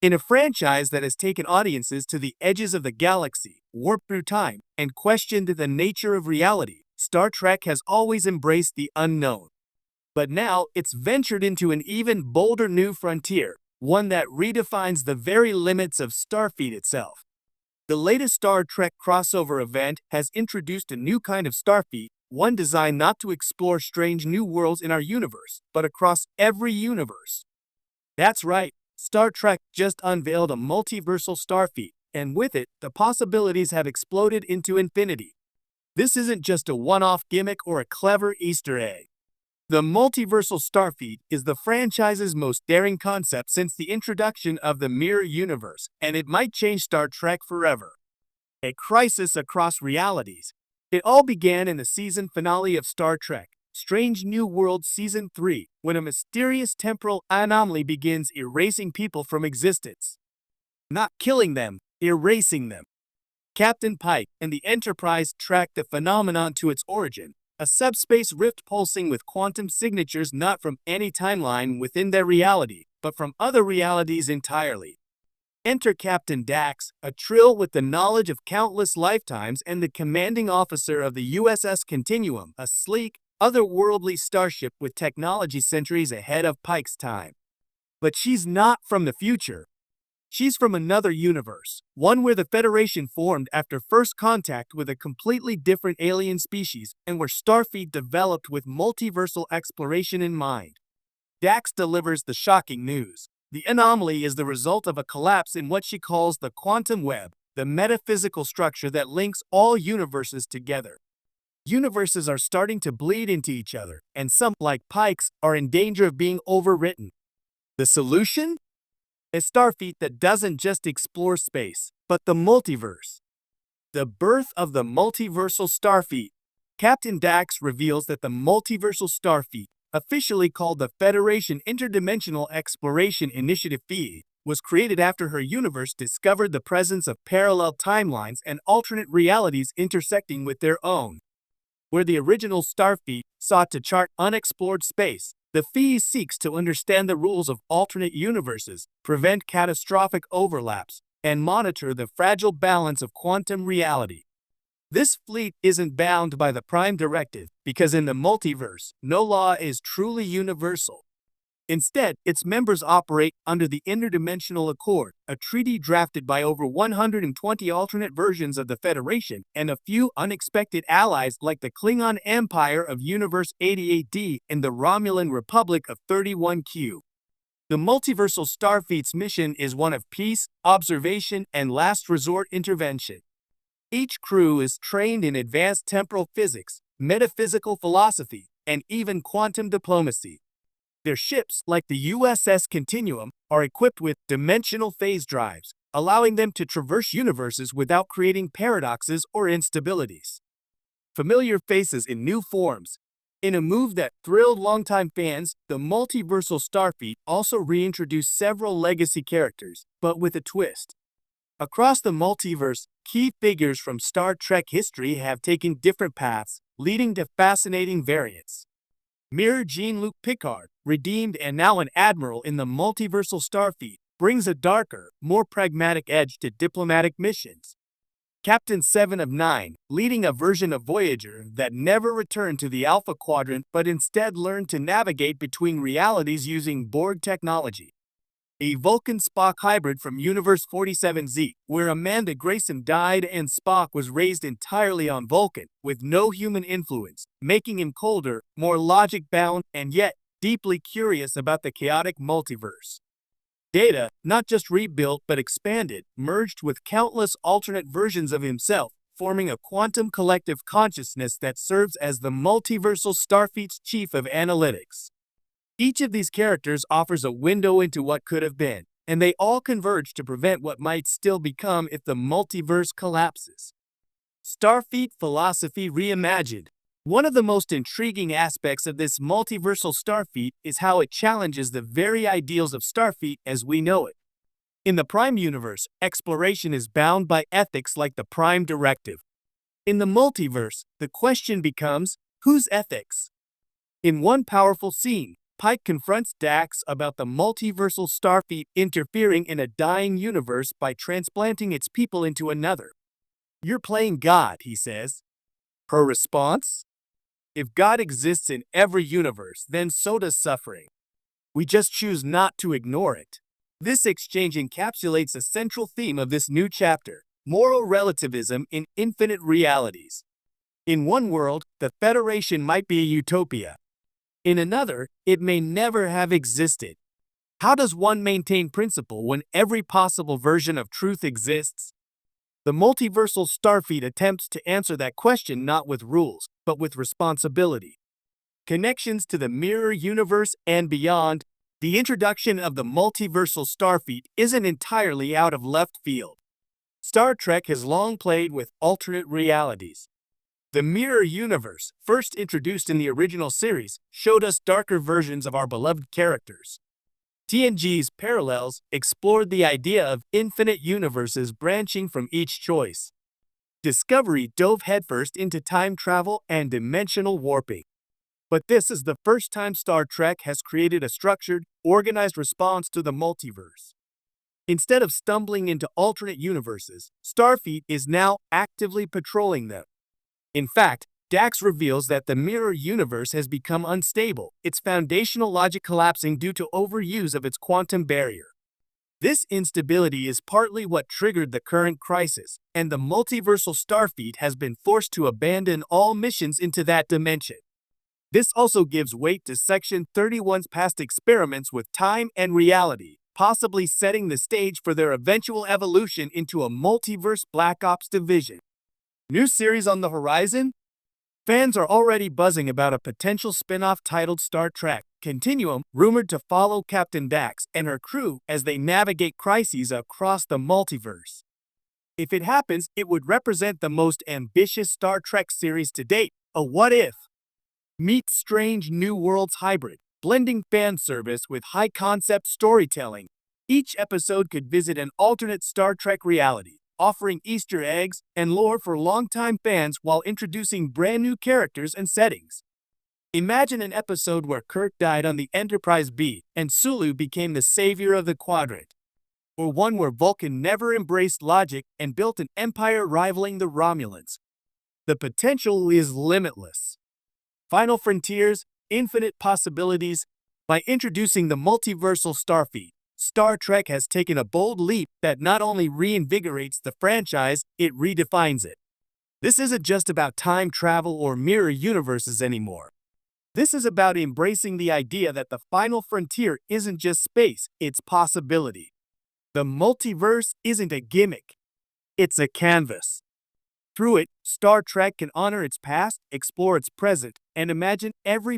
In a franchise that has taken audiences to the edges of the galaxy, warped through time, and questioned the nature of reality, Star Trek has always embraced the unknown. But now it's ventured into an even bolder new frontier, one that redefines the very limits of Starfleet itself. The latest Star Trek crossover event has introduced a new kind of Starfleet, one designed not to explore strange new worlds in our universe, but across every universe. That's right, Star Trek just unveiled a multiversal Starfleet, and with it, the possibilities have exploded into infinity. This isn't just a one-off gimmick or a clever Easter egg. The multiversal Starfleet is the franchise's most daring concept since the introduction of the Mirror Universe, and it might change Star Trek forever. A crisis across realities. It all began in the season finale of Star Trek, Strange New Worlds Season 3, when a mysterious temporal anomaly begins erasing people from existence. Not killing them, erasing them. Captain Pike and the Enterprise track the phenomenon to its origin, a subspace rift pulsing with quantum signatures not from any timeline within their reality, but from other realities entirely. Enter Captain Dax, a Trill with the knowledge of countless lifetimes and the commanding officer of the USS Continuum, a sleek, otherworldly starship with technology centuries ahead of Pike's time. But she's not from the future. She's from another universe, one where the Federation formed after first contact with a completely different alien species and where Starfleet developed with multiversal exploration in mind. Dax delivers the shocking news. The anomaly is the result of a collapse in what she calls the quantum web, the metaphysical structure that links all universes together. Universes are starting to bleed into each other, and some, like Pike's, are in danger of being overwritten. The solution? A Starfleet that doesn't just explore space, but the multiverse. The birth of the multiversal Starfleet. Captain Dax reveals that the multiversal Starfleet, officially called the Federation Interdimensional Exploration Initiative FEI, was created after her universe discovered the presence of parallel timelines and alternate realities intersecting with their own. Where the original Starfleet sought to chart unexplored space, the FEI seeks to understand the rules of alternate universes, prevent catastrophic overlaps, and monitor the fragile balance of quantum reality. This fleet isn't bound by the Prime Directive because in the multiverse, no law is truly universal. Instead, its members operate under the Interdimensional Accord, a treaty drafted by over 120 alternate versions of the Federation and a few unexpected allies like the Klingon Empire of Universe 88D and the Romulan Republic of 31Q. The multiversal Starfleet's mission is one of peace, observation, and last resort intervention. Each crew is trained in advanced temporal physics, metaphysical philosophy, and even quantum diplomacy. Their ships, like the USS Continuum, are equipped with dimensional phase drives, allowing them to traverse universes without creating paradoxes or instabilities. Familiar faces in new forms. In a move that thrilled longtime fans, the multiversal Starfleet also reintroduced several legacy characters, but with a twist. Across the multiverse, key figures from Star Trek history have taken different paths, leading to fascinating variants. Mirror Jean-Luc Picard, redeemed and now an admiral in the multiversal Starfleet, brings a darker, more pragmatic edge to diplomatic missions. Captain 7 of 9, leading a version of Voyager that never returned to the Alpha Quadrant but instead learned to navigate between realities using Borg technology. A Vulcan-Spock hybrid from Universe 47Z, where Amanda Grayson died and Spock was raised entirely on Vulcan, with no human influence, making him colder, more logic-bound, and yet deeply curious about the chaotic multiverse. Data, not just rebuilt but expanded, merged with countless alternate versions of himself, forming a quantum collective consciousness that serves as the multiversal Starfleet's chief of analytics. Each of these characters offers a window into what could have been, and they all converge to prevent what might still become if the multiverse collapses. Starfleet philosophy reimagined. One of the most intriguing aspects of this multiversal Starfleet is how it challenges the very ideals of Starfleet as we know it. In the Prime universe, exploration is bound by ethics like the Prime Directive. In the multiverse, the question becomes, whose ethics? In one powerful scene, Pike confronts Dax about the multiversal Starfleet interfering in a dying universe by transplanting its people into another. "You're playing God," he says. Her response? "If God exists in every universe, then so does suffering. We just choose not to ignore it." This exchange encapsulates a central theme of this new chapter: moral relativism in infinite realities. In one world, the Federation might be a utopia. In another, it may never have existed. How does one maintain principle when every possible version of truth exists? The multiversal Starfleet attempts to answer that question not with rules, but with responsibility. Connections to the mirror universe and beyond. The introduction of the multiversal Starfleet isn't entirely out of left field. Star Trek has long played with alternate realities. The mirror universe, first introduced in the original series, showed us darker versions of our beloved characters. TNG's Parallels explored the idea of infinite universes branching from each choice. Discovery dove headfirst into time travel and dimensional warping. But this is the first time Star Trek has created a structured, organized response to the multiverse. Instead of stumbling into alternate universes, Starfleet is now actively patrolling them. In fact, Dax reveals that the mirror universe has become unstable, its foundational logic collapsing due to overuse of its quantum barrier. This instability is partly what triggered the current crisis, and the multiversal Starfleet has been forced to abandon all missions into that dimension. This also gives weight to Section 31's past experiments with time and reality, possibly setting the stage for their eventual evolution into a multiverse Black Ops division. New series on the horizon? Fans are already buzzing about a potential spin-off titled Star Trek Continuum, rumored to follow Captain Dax and her crew as they navigate crises across the multiverse. If it happens, it would represent the most ambitious Star Trek series to date, a what-if. Meet Strange New Worlds hybrid, blending fan service with high-concept storytelling. Each episode could visit an alternate Star Trek reality, offering Easter eggs and lore for longtime fans while introducing brand new characters and settings. Imagine an episode where Kirk died on the Enterprise B and Sulu became the savior of the Quadrant. Or one where Vulcan never embraced logic and built an empire rivaling the Romulans. The potential is limitless. Final frontiers, infinite possibilities. By introducing the multiversal Starfleet, Star Trek has taken a bold leap that not only reinvigorates the franchise, it redefines it. This isn't just about time travel or mirror universes anymore. This is about embracing the idea that the final frontier isn't just space, it's possibility. The multiverse isn't a gimmick, it's a canvas. Through it, Star Trek can honor its past, explore its present, and imagine every